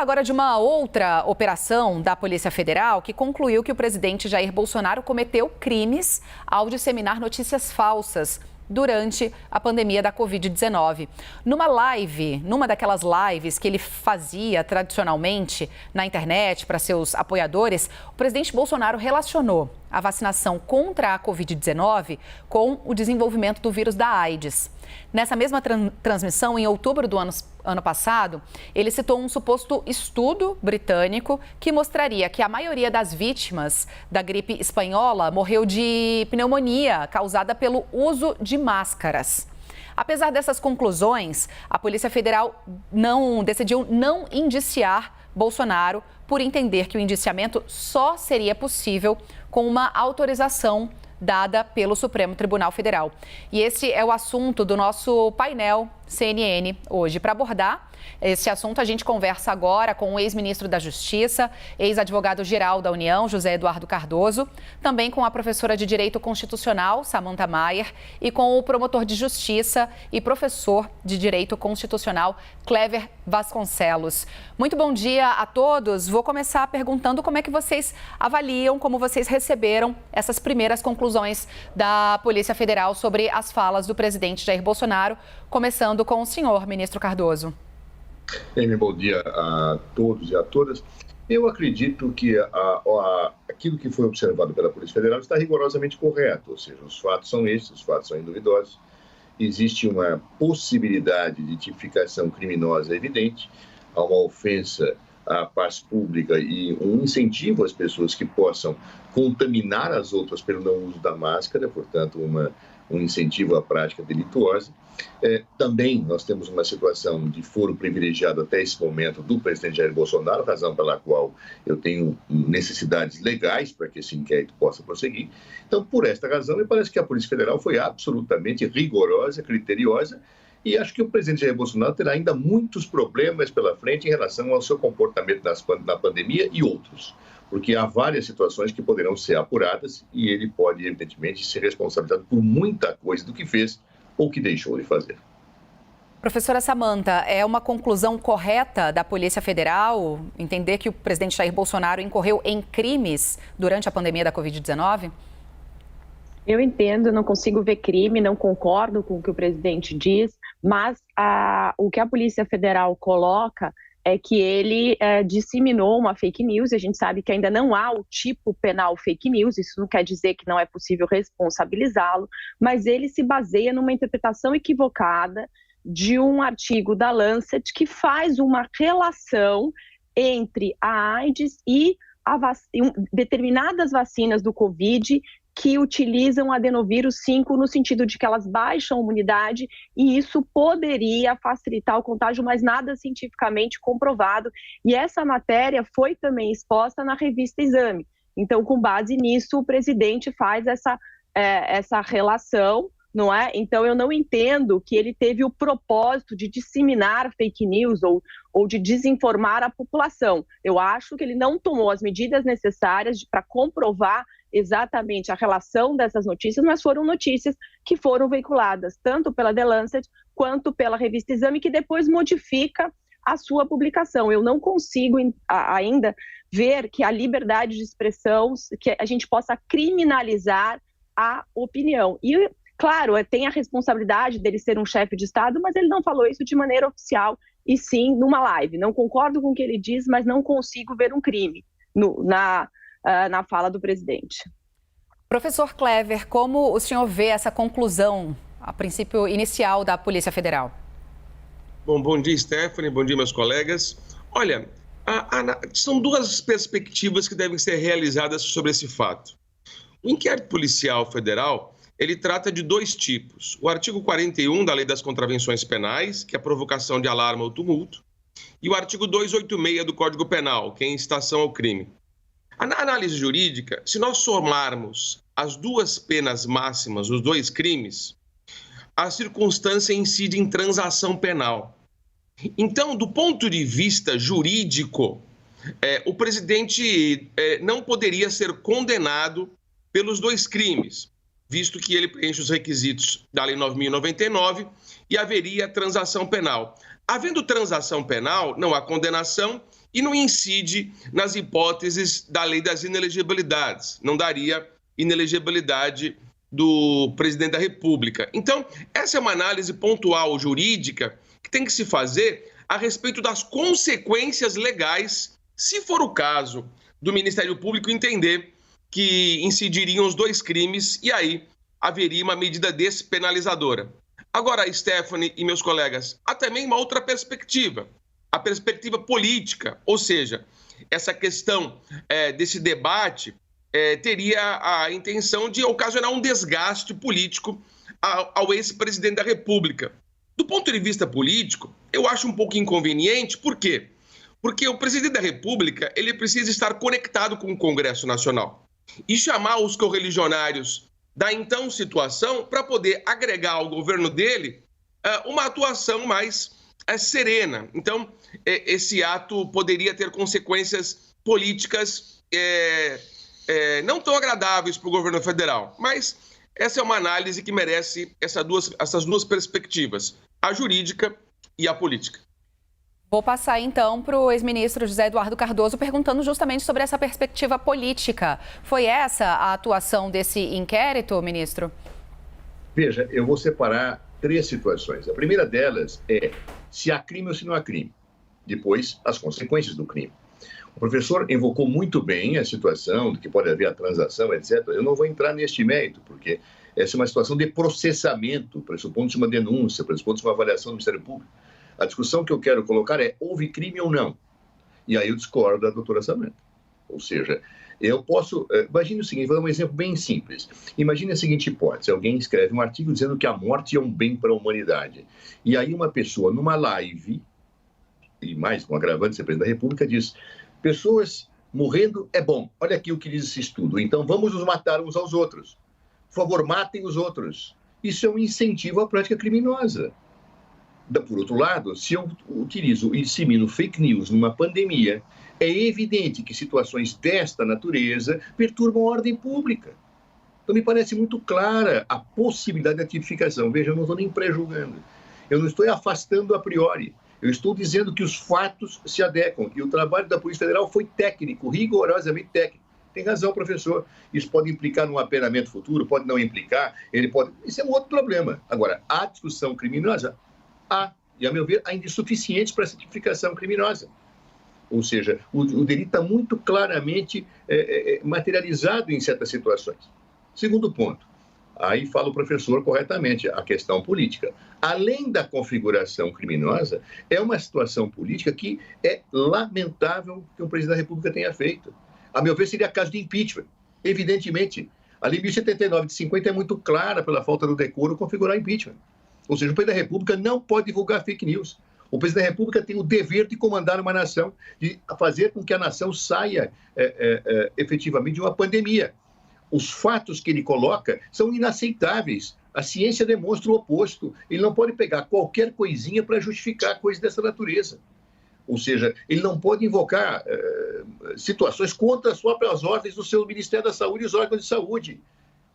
falar agora de uma outra operação da Polícia Federal que concluiu que o presidente Jair Bolsonaro cometeu crimes ao disseminar notícias falsas durante a pandemia da Covid-19. Numa daquelas lives que ele fazia tradicionalmente na internet para seus apoiadores, o presidente Bolsonaro relacionou a vacinação contra a Covid-19 com o desenvolvimento do vírus da AIDS. Nessa mesma transmissão, em outubro do ano passado, ele citou um suposto estudo britânico que mostraria que a maioria das vítimas da gripe espanhola morreu de pneumonia causada pelo uso de máscaras. Apesar dessas conclusões, a Polícia Federal decidiu não indiciar Bolsonaro por entender que o indiciamento só seria possível com uma autorização dada pelo Supremo Tribunal Federal. E esse é o assunto do nosso painel CNN hoje. Para abordar esse assunto, a gente conversa agora com o ex-ministro da Justiça, ex-advogado-geral da União, José Eduardo Cardoso, também com a professora de Direito Constitucional, Samantha Mayer, e com o promotor de Justiça e professor de Direito Constitucional, Clever Vasconcelos. Muito bom dia a todos. Vou começar perguntando como é que vocês avaliam, como vocês receberam essas primeiras conclusões da Polícia Federal sobre as falas do presidente Jair Bolsonaro, começando com o senhor, ministro Cardoso. Bom dia a todos e a todas. Eu acredito que aquilo que foi observado pela Polícia Federal está rigorosamente correto, ou seja, os fatos são esses, os fatos são induvidosos. Existe uma possibilidade de tipificação criminosa evidente, há uma ofensa à paz pública e um incentivo às pessoas que possam contaminar as outras pelo não uso da máscara, portanto, um incentivo à prática delituosa. Também nós temos uma situação de foro privilegiado até esse momento do presidente Jair Bolsonaro, razão pela qual eu tenho necessidades legais para que esse inquérito possa prosseguir. Então, por esta razão, me parece que a Polícia Federal foi absolutamente rigorosa, criteriosa, e acho que o presidente Jair Bolsonaro terá ainda muitos problemas pela frente em relação ao seu comportamento na pandemia e outros, porque há várias situações que poderão ser apuradas e ele pode, evidentemente, ser responsabilizado por muita coisa do que fez ou que deixou de fazer. Professora Samantha, é uma conclusão correta da Polícia Federal entender que o presidente Jair Bolsonaro incorreu em crimes durante a pandemia da Covid-19? Eu entendo, não consigo ver crime, não concordo com o que o presidente diz, mas o que a Polícia Federal coloca é que ele disseminou uma fake news, e a gente sabe que ainda não há o tipo penal fake news, isso não quer dizer que não é possível responsabilizá-lo, mas ele se baseia numa interpretação equivocada de um artigo da Lancet que faz uma relação entre a AIDS e determinadas vacinas do Covid que utilizam adenovírus 5 no sentido de que elas baixam a imunidade e isso poderia facilitar o contágio, mas nada cientificamente comprovado. E essa matéria foi também exposta na revista Exame. Então, com base nisso, o presidente faz essa relação, não é? Então, eu não entendo que ele teve o propósito de disseminar fake news ou de desinformar a população. Eu acho que ele não tomou as medidas necessárias para comprovar exatamente a relação dessas notícias, mas foram notícias que foram veiculadas tanto pela The Lancet quanto pela revista Exame, que depois modifica a sua publicação. Eu não consigo ainda ver que a liberdade de expressão, que a gente possa criminalizar a opinião. E, claro, tem a responsabilidade dele ser um chefe de Estado, mas ele não falou isso de maneira oficial, e sim numa live. Não concordo com o que ele diz, mas não consigo ver um crime na fala do presidente. Professor Clever, como o senhor vê essa conclusão, a princípio inicial da Polícia Federal? Bom dia, Stephanie, bom dia, meus colegas. Olha, são duas perspectivas que devem ser realizadas sobre esse fato. O inquérito policial federal, ele trata de dois tipos. O artigo 41 da Lei das Contravenções Penais, que é a provocação de alarme ou tumulto, e o artigo 286 do Código Penal, que é a incitação ao crime. Na análise jurídica, se nós somarmos as duas penas máximas, os dois crimes, a circunstância incide em transação penal. Então, do ponto de vista jurídico, o presidente não poderia ser condenado pelos dois crimes, visto que ele preenche os requisitos da Lei 9.099 e haveria transação penal. Havendo transação penal, não há condenação e não incide nas hipóteses da lei das inelegibilidades. Não daria inelegibilidade do presidente da República. Então, essa é uma análise pontual jurídica que tem que se fazer a respeito das consequências legais, se for o caso do Ministério Público entender que incidiriam os dois crimes e aí haveria uma medida despenalizadora. Agora, Stephanie e meus colegas, há também uma outra perspectiva, a perspectiva política, ou seja, essa questão desse debate teria a intenção de ocasionar um desgaste político ao ex-presidente da República. Do ponto de vista político, eu acho um pouco inconveniente, por quê? Porque o presidente da República ele precisa estar conectado com o Congresso Nacional e chamar os correligionários da então situação para poder agregar ao governo dele uma atuação mais serena. Então, esse ato poderia ter consequências políticas não tão agradáveis para o governo federal, mas essa é uma análise que merece essas duas perspectivas, a jurídica e a política. Vou passar, então, para o ex-ministro José Eduardo Cardoso, perguntando justamente sobre essa perspectiva política. Foi essa a atuação desse inquérito, ministro? Veja, eu vou separar 3 situações. A primeira delas é se há crime ou se não há crime. Depois, as consequências do crime. O professor invocou muito bem a situação de que pode haver a transação, etc. Eu não vou entrar neste mérito, porque essa é uma situação de processamento, pressupondo-se uma denúncia, pressupondo-se uma avaliação do Ministério Público. A discussão que eu quero colocar é, houve crime ou não? E aí eu discordo da doutora Samantha. Ou seja, eu posso... Imagine o seguinte, vou dar um exemplo bem simples. Imagine a seguinte hipótese, alguém escreve um artigo dizendo que a morte é um bem para a humanidade. E aí uma pessoa, numa live, e mais com agravante, ser presidente da República, diz, pessoas morrendo é bom. Olha aqui o que diz esse estudo. Então vamos nos matar uns aos outros. Por favor, matem os outros. Isso é um incentivo à prática criminosa. Por outro lado, se eu utilizo e dissemino fake news numa pandemia, é evidente que situações desta natureza perturbam a ordem pública. Então, me parece muito clara a possibilidade de tipificação. Veja, eu não estou nem pré-julgando. Eu não estou afastando a priori. Eu estou dizendo que os fatos se adequam. E o trabalho da Polícia Federal foi técnico, rigorosamente técnico. Tem razão, professor. Isso pode implicar num apenamento futuro, pode não implicar. Isso é um outro problema. Agora, a discussão criminosa... e a meu ver, ainda insuficientes para essa tipificação criminosa. Ou seja, o delito está muito claramente materializado em certas situações. Segundo ponto, aí fala o professor corretamente, a questão política. Além da configuração criminosa, é uma situação política que é lamentável que o presidente da República tenha feito. A meu ver, seria caso de impeachment. Evidentemente, a lei 1079 de 50 é muito clara pela falta do decoro configurar impeachment. Ou seja, o presidente da República não pode divulgar fake news. O presidente da República tem o dever de comandar uma nação, de fazer com que a nação saia efetivamente de uma pandemia. Os fatos que ele coloca são inaceitáveis. A ciência demonstra o oposto. Ele não pode pegar qualquer coisinha para justificar coisa dessa natureza. Ou seja, ele não pode invocar situações contra as próprias ordens do seu Ministério da Saúde e os órgãos de saúde.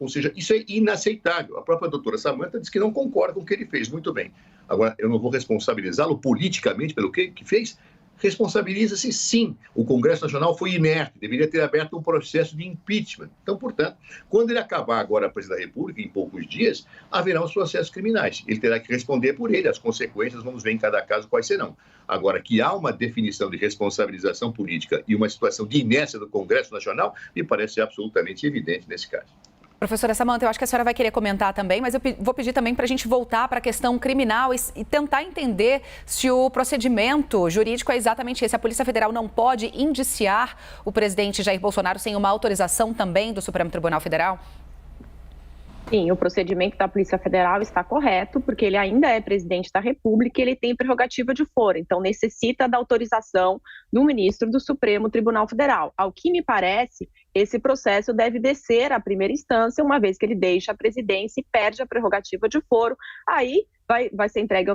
Ou seja, isso é inaceitável. A própria doutora Samantha diz que não concorda com o que ele fez. Muito bem. Agora, eu não vou responsabilizá-lo politicamente pelo que fez. Responsabiliza-se, sim. O Congresso Nacional foi inerte. Deveria ter aberto um processo de impeachment. Então, portanto, quando ele acabar agora a presidência da República, em poucos dias, haverá os processos criminais. Ele terá que responder por ele. As consequências, vamos ver em cada caso quais serão. Agora, que há uma definição de responsabilização política e uma situação de inércia do Congresso Nacional, me parece absolutamente evidente nesse caso. Professora Samantha, eu acho que a senhora vai querer comentar também, mas eu vou pedir também para a gente voltar para a questão criminal e tentar entender se o procedimento jurídico é exatamente esse. A Polícia Federal não pode indiciar o presidente Jair Bolsonaro sem uma autorização também do Supremo Tribunal Federal? Sim, o procedimento da Polícia Federal está correto, porque ele ainda é presidente da República e ele tem prerrogativa de foro, então necessita da autorização do ministro do Supremo Tribunal Federal. Ao que me parece, esse processo deve descer à primeira instância, uma vez que ele deixa a presidência e perde a prerrogativa de foro, aí vai ser entregue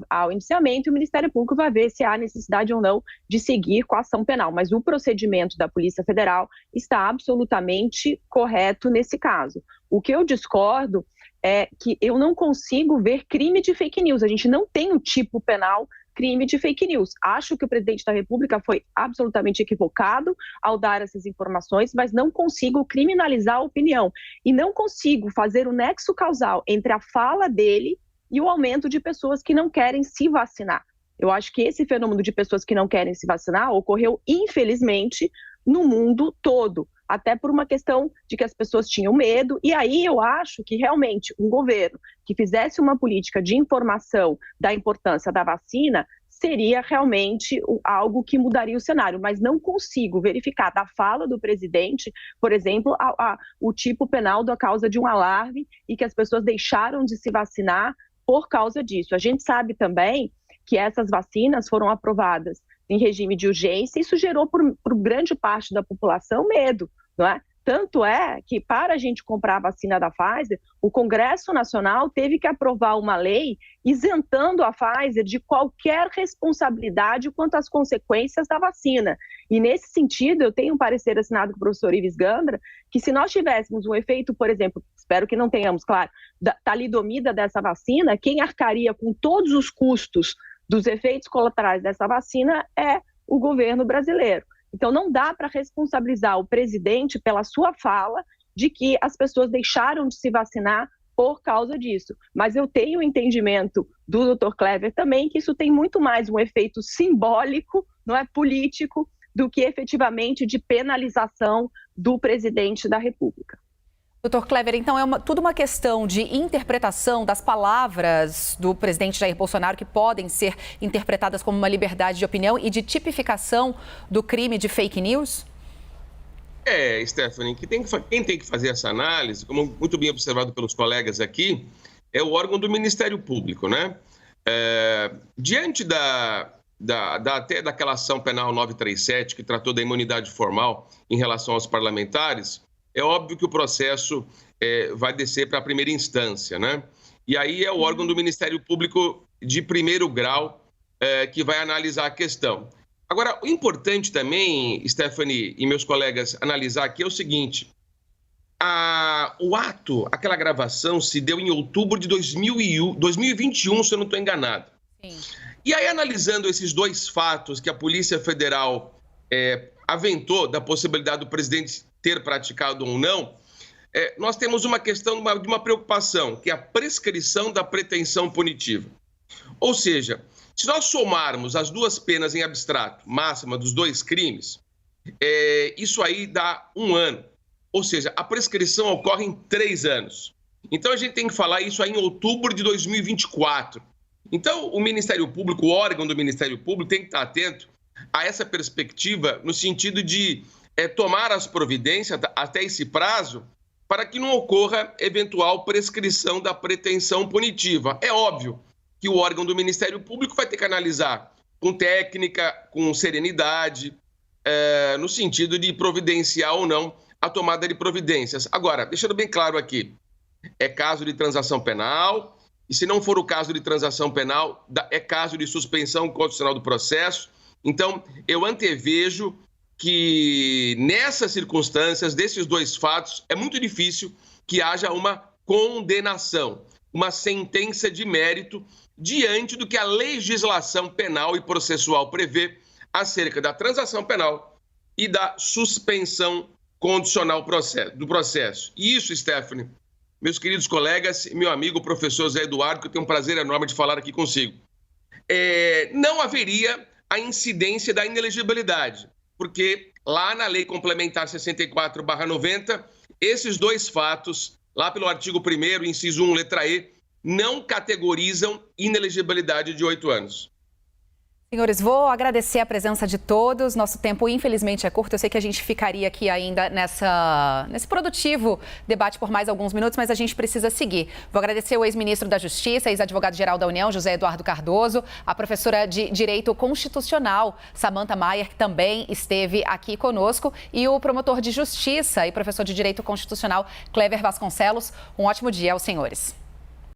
ao indiciamento e o Ministério Público vai ver se há necessidade ou não de seguir com a ação penal. Mas o procedimento da Polícia Federal está absolutamente correto nesse caso. O que eu discordo é que eu não consigo ver crime de fake news. A gente não tem o tipo penal crime de fake news. Acho que o presidente da República foi absolutamente equivocado ao dar essas informações, mas não consigo criminalizar a opinião e não consigo fazer o nexo causal entre a fala dele e o aumento de pessoas que não querem se vacinar. Eu acho que esse fenômeno de pessoas que não querem se vacinar ocorreu, infelizmente, no mundo todo, até por uma questão de que as pessoas tinham medo, e aí eu acho que realmente um governo que fizesse uma política de informação da importância da vacina seria realmente algo que mudaria o cenário, mas não consigo verificar da fala do presidente, por exemplo, o tipo penal da causa de um alarme e que as pessoas deixaram de se vacinar por causa disso. A gente sabe também que essas vacinas foram aprovadas em regime de urgência, e isso gerou por grande parte da população medo, não é? Tanto é que, para a gente comprar a vacina da Pfizer, o Congresso Nacional teve que aprovar uma lei isentando a Pfizer de qualquer responsabilidade quanto às consequências da vacina. E, nesse sentido, eu tenho um parecer assinado com o professor Ives Gandra, que se nós tivéssemos um efeito, por exemplo, espero que não tenhamos, claro, da talidomida dessa vacina, quem arcaria com todos os custos dos efeitos colaterais dessa vacina é o governo brasileiro. Então, não dá para responsabilizar o presidente pela sua fala de que as pessoas deixaram de se vacinar por causa disso. Mas eu tenho o entendimento do Dr. Clever também que isso tem muito mais um efeito simbólico, não é político, do que efetivamente de penalização do presidente da República. Dr. Clever, então é tudo uma questão de interpretação das palavras do presidente Jair Bolsonaro, que podem ser interpretadas como uma liberdade de opinião, e de tipificação do crime de fake news? Stephanie, quem tem que fazer essa análise, como muito bem observado pelos colegas aqui, é o órgão do Ministério Público, né? Diante até daquela ação penal 937, que tratou da imunidade formal em relação aos parlamentares, é óbvio que o processo vai descer para a primeira instância, né? E aí é o órgão do Ministério Público de primeiro grau que vai analisar a questão. Agora, o importante também, Stephanie e meus colegas, analisar aqui é o seguinte: o ato, aquela gravação, se deu em outubro de 2021, se eu não estou enganado. Sim. E aí, analisando esses dois fatos que a Polícia Federal aventou da possibilidade do presidente ter praticado ou não, nós temos uma questão de uma preocupação, que é a prescrição da pretensão punitiva. Ou seja, se nós somarmos as duas penas em abstrato, máxima dos dois crimes, isso aí dá 1 ano. Ou seja, a prescrição ocorre em 3 anos. Então, a gente tem que falar isso aí em outubro de 2024. Então, o Ministério Público, o órgão do Ministério Público, tem que estar atento a essa perspectiva, no sentido de tomar as providências até esse prazo para que não ocorra eventual prescrição da pretensão punitiva. É óbvio que o órgão do Ministério Público vai ter que analisar com técnica, com serenidade, no sentido de providenciar ou não a tomada de providências. Agora, deixando bem claro aqui, é caso de transação penal, e se não for o caso de transação penal, é caso de suspensão constitucional do processo. Então, eu antevejo que nessas circunstâncias, desses dois fatos, é muito difícil que haja uma condenação, uma sentença de mérito diante do que a legislação penal e processual prevê acerca da transação penal e da suspensão condicional do processo. E isso, Stephanie, meus queridos colegas e meu amigo professor Zé Eduardo, que eu tenho um prazer enorme de falar aqui consigo, não haveria a incidência da inelegibilidade, porque lá na Lei Complementar 64/90, esses dois fatos, lá pelo artigo 1º, inciso 1, letra E, não categorizam inelegibilidade de 8 anos. Senhores, vou agradecer a presença de todos. Nosso tempo, infelizmente, é curto. Eu sei que a gente ficaria aqui ainda nesse produtivo debate por mais alguns minutos, mas a gente precisa seguir. Vou agradecer o ex-ministro da Justiça, ex-advogado-geral da União, José Eduardo Cardoso, a professora de Direito Constitucional, Samantha Mayer, que também esteve aqui conosco, e o promotor de Justiça e professor de Direito Constitucional, Clever Vasconcelos. Um ótimo dia aos senhores.